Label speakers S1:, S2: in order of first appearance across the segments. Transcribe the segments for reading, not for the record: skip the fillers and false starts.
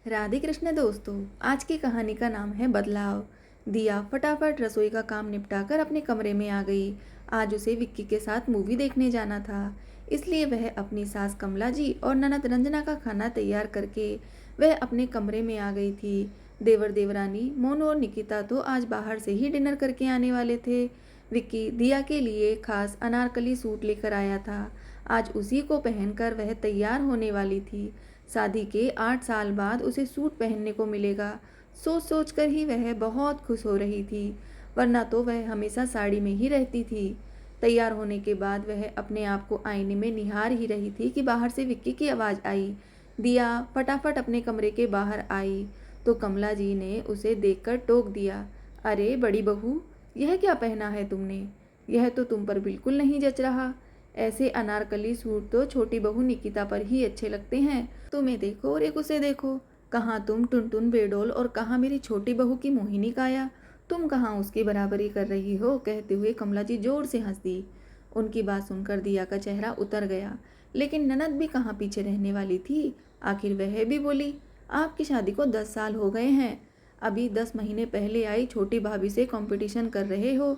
S1: राधे कृष्ण दोस्तों। आज की कहानी का नाम है बदलाव। दिया फटाफट रसोई का काम निपटाकर अपने कमरे में आ गई। आज उसे विक्की के साथ मूवी देखने जाना था, इसलिए वह अपनी सास कमला जी और ननद रंजना का खाना तैयार करके वह अपने कमरे में आ गई थी। देवर देवरानी मोनू और निकिता तो आज बाहर से ही डिनर करके आने वाले थे। विक्की दिया के लिए खास अनारकली सूट लेकर आया था। आज उसी को पहनकर वह तैयार होने वाली थी। शादी के 8 साल बाद उसे सूट पहनने को मिलेगा, सोच सोच कर ही वह बहुत खुश हो रही थी, वरना तो वह हमेशा साड़ी में ही रहती थी। तैयार होने के बाद वह अपने आप को आईने में निहार ही रही थी कि बाहर से विक्की की आवाज़ आई। दिया फटाफट अपने कमरे के बाहर आई तो कमला जी ने उसे देखकर टोक दिया। अरे बड़ी बहू, यह क्या पहना है तुमने? यह तो तुम पर बिल्कुल नहीं जच रहा। ऐसे अनारकली सूट तो छोटी बहू निकिता पर ही अच्छे लगते हैं। तुम्हें देखो और एक उसे देखो, कहाँ तुम टुनटुन बेडोल और कहाँ मेरी छोटी बहू की मोहिनी काया। तुम कहाँ उसकी बराबरी कर रही हो? कहते हुए कमला जी जोर से हंस दी। उनकी बात सुनकर दिया का चेहरा उतर गया, लेकिन ननद भी कहाँ पीछे रहने वाली थी। आखिर वह भी बोली, आपकी शादी को 10 साल हो गए हैं, अभी 10 महीने पहले आई छोटी भाभी से कंपटीशन कर रहे हो।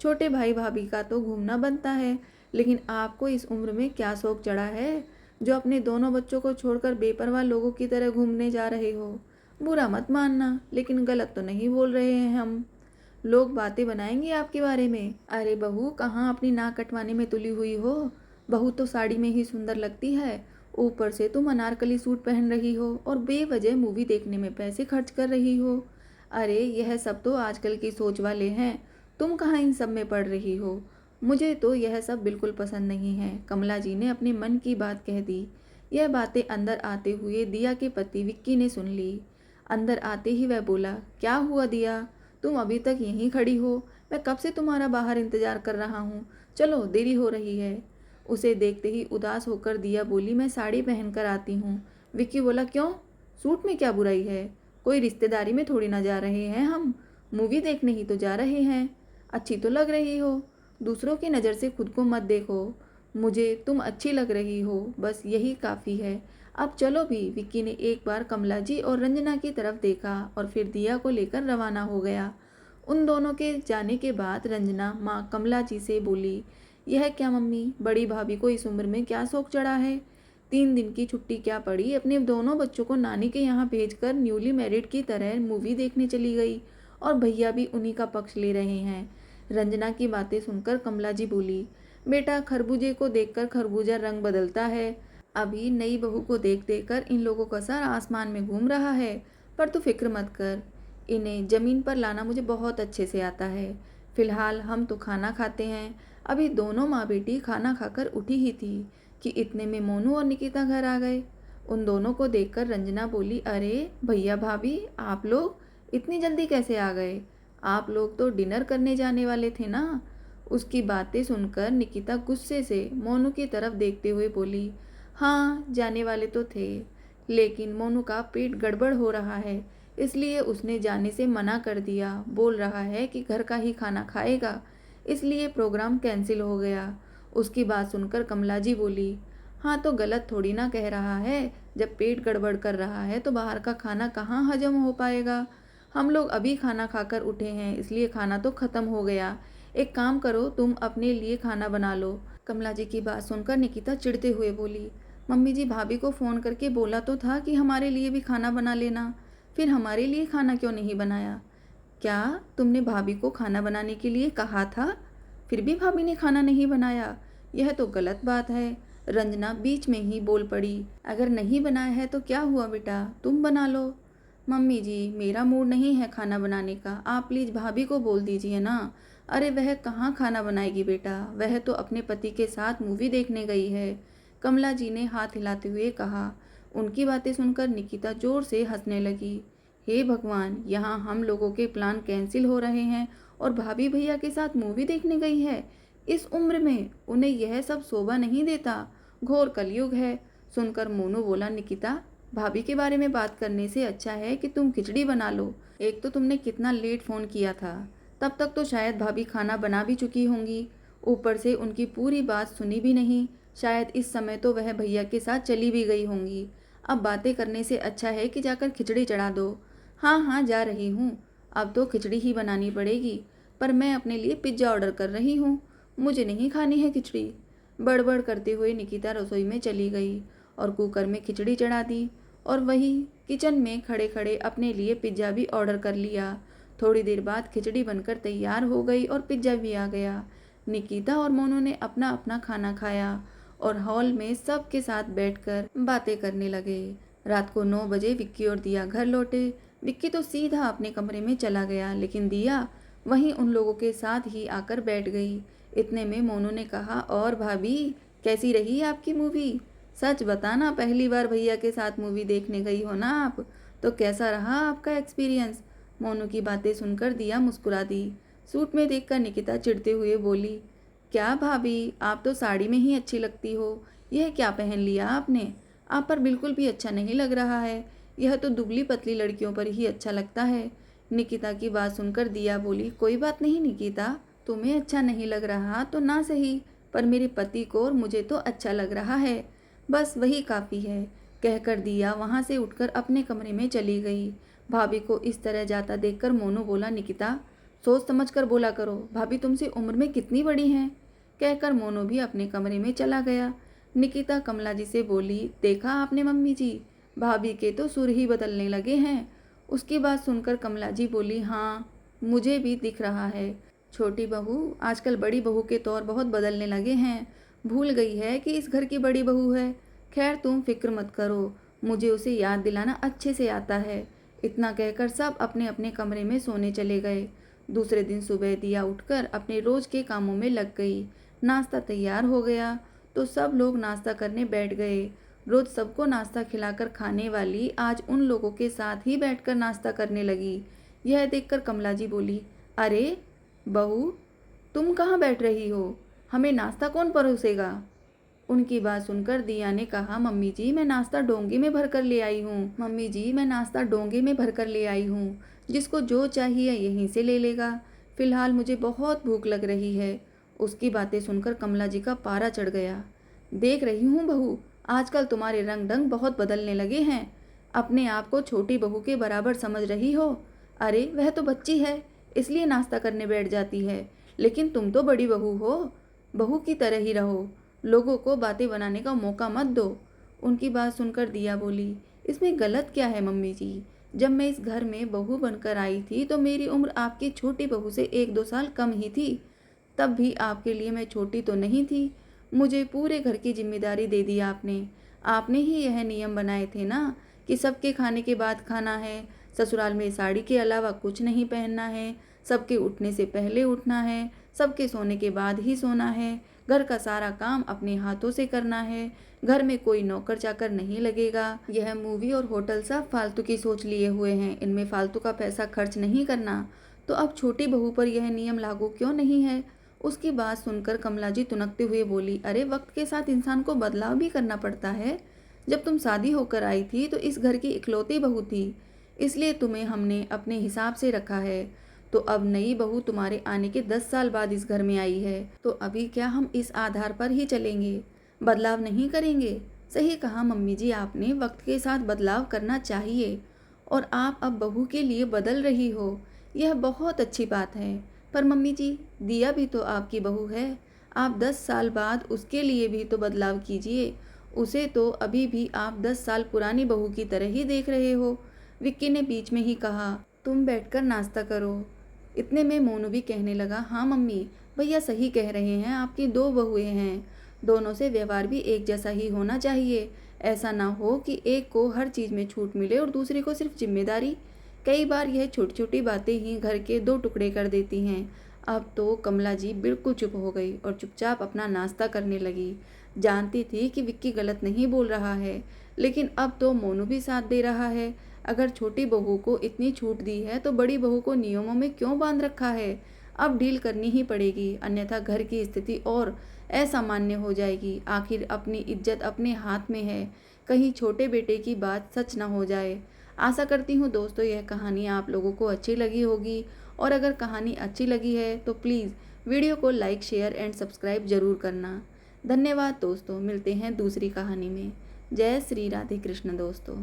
S1: छोटे भाई भाभी का तो घूमना बनता है, लेकिन आपको इस उम्र में क्या शौक चढ़ा है जो अपने दोनों बच्चों को छोड़कर बेपरवाह लोगों की तरह घूमने जा रहे हो? बुरा मत मानना, लेकिन गलत तो नहीं बोल रहे हैं हम। लोग बातें बनाएंगे आपके बारे में। अरे बहू, कहाँ अपनी नाक कटवाने में तुली हुई हो? बहू तो साड़ी में ही सुंदर लगती है, ऊपर से तुम अनारकली सूट पहन रही हो और बेवजह मूवी देखने में पैसे खर्च कर रही हो। अरे यह सब तो आजकल की सोच वाले हैं, तुम कहाँ इन सब में पड़ रही हो? मुझे तो यह सब बिल्कुल पसंद नहीं है। कमला जी ने अपने मन की बात कह दी। यह बातें अंदर आते हुए दिया के पति विक्की ने सुन ली। अंदर आते ही वह बोला, क्या हुआ दिया, तुम अभी तक यहीं खड़ी हो? मैं कब से तुम्हारा बाहर इंतजार कर रहा हूँ, चलो देरी हो रही है। उसे देखते ही उदास होकर दिया बोली, मैं साड़ी पहन कर आती हूँ। विक्की बोला, क्यों? सूट में क्या बुराई है? कोई रिश्तेदारी में थोड़ी ना जा रहे हैं हम, मूवी देखने ही तो जा रहे हैं। अच्छी तो लग रही हो, दूसरों की नज़र से खुद को मत देखो। मुझे तुम अच्छी लग रही हो, बस यही काफ़ी है। अब चलो भी। विक्की ने एक बार कमला जी और रंजना की तरफ देखा और फिर दिया को लेकर रवाना हो गया। उन दोनों के जाने के बाद रंजना माँ कमला जी से बोली, यह क्या मम्मी, बड़ी भाभी को इस उम्र में क्या शौक चढ़ा है? 3 दिन की छुट्टी क्या पड़ी, अपने दोनों बच्चों को नानी के यहाँ भेजकर न्यूली मैरिड की तरह मूवी देखने चली गई, और भैया भी उन्हीं का पक्ष ले रहे हैं। रंजना की बातें सुनकर कमला जी बोली, बेटा खरबूजे को देखकर खरबूजा रंग बदलता है। अभी नई बहू को देख देख कर इन लोगों का सर आसमान में घूम रहा है। पर तू फिक्र मत कर, इन्हें ज़मीन पर लाना मुझे बहुत अच्छे से आता है। फिलहाल हम तो खाना खाते हैं। अभी दोनों माँ बेटी खाना खाकर उठी ही थी कि इतने में मोनू और निकिता घर आ गए। उन दोनों को देखकर रंजना बोली, अरे भैया भाभी, आप लोग इतनी जल्दी कैसे आ गए? आप लोग तो डिनर करने जाने वाले थे ना? उसकी बातें सुनकर निकिता गुस्से से मोनू की तरफ देखते हुए बोली, हाँ जाने वाले तो थे, लेकिन मोनू का पेट गड़बड़ हो रहा है, इसलिए उसने जाने से मना कर दिया। बोल रहा है कि घर का ही खाना खाएगा, इसलिए प्रोग्राम कैंसिल हो गया। उसकी बात सुनकर कमला जी बोली, हाँ तो गलत थोड़ी ना कह रहा है, जब पेट गड़बड़ कर रहा है तो बाहर का खाना कहाँ हजम हो पाएगा। हम लोग अभी खाना खाकर उठे हैं, इसलिए खाना तो ख़त्म हो गया। एक काम करो, तुम अपने लिए खाना बना लो। कमला जी की बात सुनकर निकिता चिढ़ते हुए बोली, मम्मी जी, भाभी को फ़ोन करके बोला तो था कि हमारे लिए भी खाना बना लेना, फिर हमारे लिए खाना क्यों नहीं बनाया? क्या तुमने भाभी को खाना बनाने के लिए कहा था, फिर भी भाभी ने खाना नहीं बनाया? यह तो गलत बात है। रंजना बीच में ही बोल पड़ी, अगर नहीं बनाया है तो क्या हुआ बेटा, तुम बना लो। मम्मी जी, मेरा मूड नहीं है खाना बनाने का, आप प्लीज़ भाभी को बोल दीजिए ना। अरे वह कहाँ खाना बनाएगी बेटा, वह तो अपने पति के साथ मूवी देखने गई है। कमला जी ने हाथ हिलाते हुए कहा। उनकी बातें सुनकर निकिता जोर से हंसने लगी। हे भगवान, यहाँ हम लोगों के प्लान कैंसिल हो रहे हैं और भाभी भैया के साथ मूवी देखने गई है। इस उम्र में उन्हें यह सब शोभा नहीं देता, घोर कलयुग है। सुनकर मोनू बोला, निकिता, भाभी के बारे में बात करने से अच्छा है कि तुम खिचड़ी बना लो। एक तो तुमने कितना लेट फ़ोन किया था, तब तक तो शायद भाभी खाना बना भी चुकी होंगी, ऊपर से उनकी पूरी बात सुनी भी नहीं। शायद इस समय तो वह भैया के साथ चली भी गई होंगी। अब बातें करने से अच्छा है कि जाकर खिचड़ी चढ़ा दो। हाँ हाँ, जा रही हूँ। अब तो खिचड़ी ही बनानी पड़ेगी, पर मैं अपने लिए पिज्ज़ा ऑर्डर कर रही हूँ। मुझे नहीं खानी है खिचड़ी। बड़बड़ करते हुए निकिता रसोई में चली गई और कुकर में खिचड़ी चढ़ा दी और वही किचन में खड़े खड़े अपने लिए पिज्ज़ा भी ऑर्डर कर लिया। थोड़ी देर बाद खिचड़ी बनकर तैयार हो गई और पिज्ज़ा भी आ गया। निकिता और मोनू ने अपना अपना खाना खाया और हॉल में सबके साथ बैठकर बातें करने लगे। रात को 9 बजे विक्की और दिया घर लौटे। विक्की तो सीधा अपने कमरे में चला गया, लेकिन दिया वहीं उन लोगों के साथ ही आकर बैठ गई। इतने में मोनू ने कहा, और भाभी, कैसी रही आपकी मूवी? सच बताना, पहली बार भैया के साथ मूवी देखने गई हो ना आप? तो कैसा रहा आपका एक्सपीरियंस? मोनू की बातें सुनकर दिया मुस्कुरा दी। सूट में देखकर निकिता चिढ़ते हुए बोली, क्या भाभी, आप तो साड़ी में ही अच्छी लगती हो। यह क्या पहन लिया आपने? आप पर बिल्कुल भी अच्छा नहीं लग रहा है। यह तो दुबली पतली लड़कियों पर ही अच्छा लगता है। निकिता की बात सुनकर दिया बोली, कोई बात नहीं निकिता, तुम्हें अच्छा नहीं लग रहा तो ना सही, पर मेरे पति को और मुझे तो अच्छा लग रहा है। बस वही काफ़ी है। कहकर दिया वहाँ से उठकर अपने कमरे में चली गई। भाभी को इस तरह जाता देखकर मोनू बोला, निकिता, सोच समझ कर बोला करो, भाभी तुमसे उम्र में कितनी बड़ी हैं। कहकर मोनू भी अपने कमरे में चला गया। निकिता कमला जी से बोली, देखा आपने मम्मी जी, भाभी के तो सुर ही बदलने लगे हैं। उसकी बात सुनकर कमला जी बोली, हाँ, मुझे भी दिख रहा है। छोटी बहू आजकल बड़ी बहू के तौर बहुत बदलने लगे हैं। भूल गई है कि इस घर की बड़ी बहू है। खैर तुम फिक्र मत करो, मुझे उसे याद दिलाना अच्छे से आता है। इतना कहकर सब अपने अपने कमरे में सोने चले गए। दूसरे दिन सुबह दिया उठकर अपने रोज के कामों में लग गई। नाश्ता तैयार हो गया तो सब लोग नाश्ता करने बैठ गए। रोज सबको नाश्ता खिलाकर खाने वाली आज उन लोगों के साथ ही बैठकर नाश्ता करने लगी। यह देखकर कमला जी बोली, अरे बहू, तुम कहाँ बैठ रही हो? हमें नाश्ता कौन परोसेगा? उनकी बात सुनकर दिया ने कहा, मम्मी जी, मैं नाश्ता डोंगे में भर कर ले आई हूँ। मम्मी जी, मैं नाश्ता डोंगे में भर कर ले आई हूँ। जिसको जो चाहिए यहीं से ले लेगा। फिलहाल मुझे बहुत भूख लग रही है। उसकी बातें सुनकर कमला जी का पारा चढ़ गया। देख रही हूँ बहू, आजकल तुम्हारे रंग ढंग बहुत बदलने लगे हैं। अपने आप को छोटी बहू के बराबर समझ रही हो। अरे वह तो बच्ची है, इसलिए नाश्ता करने बैठ जाती है, लेकिन तुम तो बड़ी बहू हो। बहू की तरह ही रहो, लोगों को बातें बनाने का मौका मत दो। उनकी बात सुनकर दिया बोली, इसमें गलत क्या है मम्मी जी? जब मैं इस घर में बहू बनकर आई थी तो मेरी उम्र आपकी छोटी बहू से 1-2 साल कम ही थी। तब भी आपके लिए मैं छोटी तो नहीं थी। मुझे पूरे घर की जिम्मेदारी दे दी आपने। आपने ही यह नियम बनाए थे ना कि सबके खाने के बाद खाना है, ससुराल में साड़ी के अलावा कुछ नहीं पहनना है, सबके उठने से पहले उठना है, सबके सोने के बाद ही सोना है, घर का सारा काम अपने हाथों से करना है, घर में कोई नौकर चाकर नहीं लगेगा। यह मूवी और होटल सब फालतू की सोच लिए हुए हैं, इनमें फालतू का पैसा खर्च नहीं करना। तो अब छोटी बहू पर यह नियम लागू क्यों नहीं है? उसकी बात सुनकर कमला जी तुनकते हुए बोली, अरे वक्त के साथ इंसान को बदलाव भी करना पड़ता है। जब तुम शादी होकर आई थी तो इस घर की इकलौती बहू थी, इसलिए तुम्हें हमने अपने हिसाब से रखा है। तो अब नई बहू तुम्हारे आने के 10 साल बाद इस घर में आई है, तो अभी क्या हम इस आधार पर ही चलेंगे, बदलाव नहीं करेंगे? सही कहा मम्मी जी आपने, वक्त के साथ बदलाव करना चाहिए और आप अब बहू के लिए बदल रही हो, यह बहुत अच्छी बात है। पर मम्मी जी, दिया भी तो आपकी बहू है। आप 10 साल बाद उसके लिए भी तो बदलाव कीजिए। उसे तो अभी भी आप 10 साल पुरानी बहू की तरह ही देख रहे हो। विक्की ने बीच में ही कहा, तुम बैठकर नाश्ता करो। इतने में मोनू भी कहने लगा, हाँ मम्मी, भैया सही कह रहे हैं, आपकी 2 बहुएं हैं, दोनों से व्यवहार भी एक जैसा ही होना चाहिए। ऐसा ना हो कि एक को हर चीज़ में छूट मिले और दूसरे को सिर्फ जिम्मेदारी। कई बार यह छोटी छोटी बातें ही घर के 2 टुकड़े कर देती हैं। अब तो कमला जी बिल्कुल चुप हो गई और चुपचाप अपना नाश्ता करने लगी। जानती थी कि विक्की गलत नहीं बोल रहा है, लेकिन अब तो मोनू भी साथ दे रहा है। अगर छोटी बहू को इतनी छूट दी है तो बड़ी बहू को नियमों में क्यों बांध रखा है? अब डील करनी ही पड़ेगी, अन्यथा घर की स्थिति और असामान्य हो जाएगी। आखिर अपनी इज्जत अपने हाथ में है, कहीं छोटे बेटे की बात सच ना हो जाए। आशा करती हूँ दोस्तों यह कहानी आप लोगों को अच्छी लगी होगी, और अगर कहानी अच्छी लगी है तो प्लीज़ वीडियो को लाइक, शेयर एंड सब्सक्राइब ज़रूर करना। धन्यवाद दोस्तों, मिलते हैं दूसरी कहानी में। जय श्री राधे कृष्ण दोस्तों।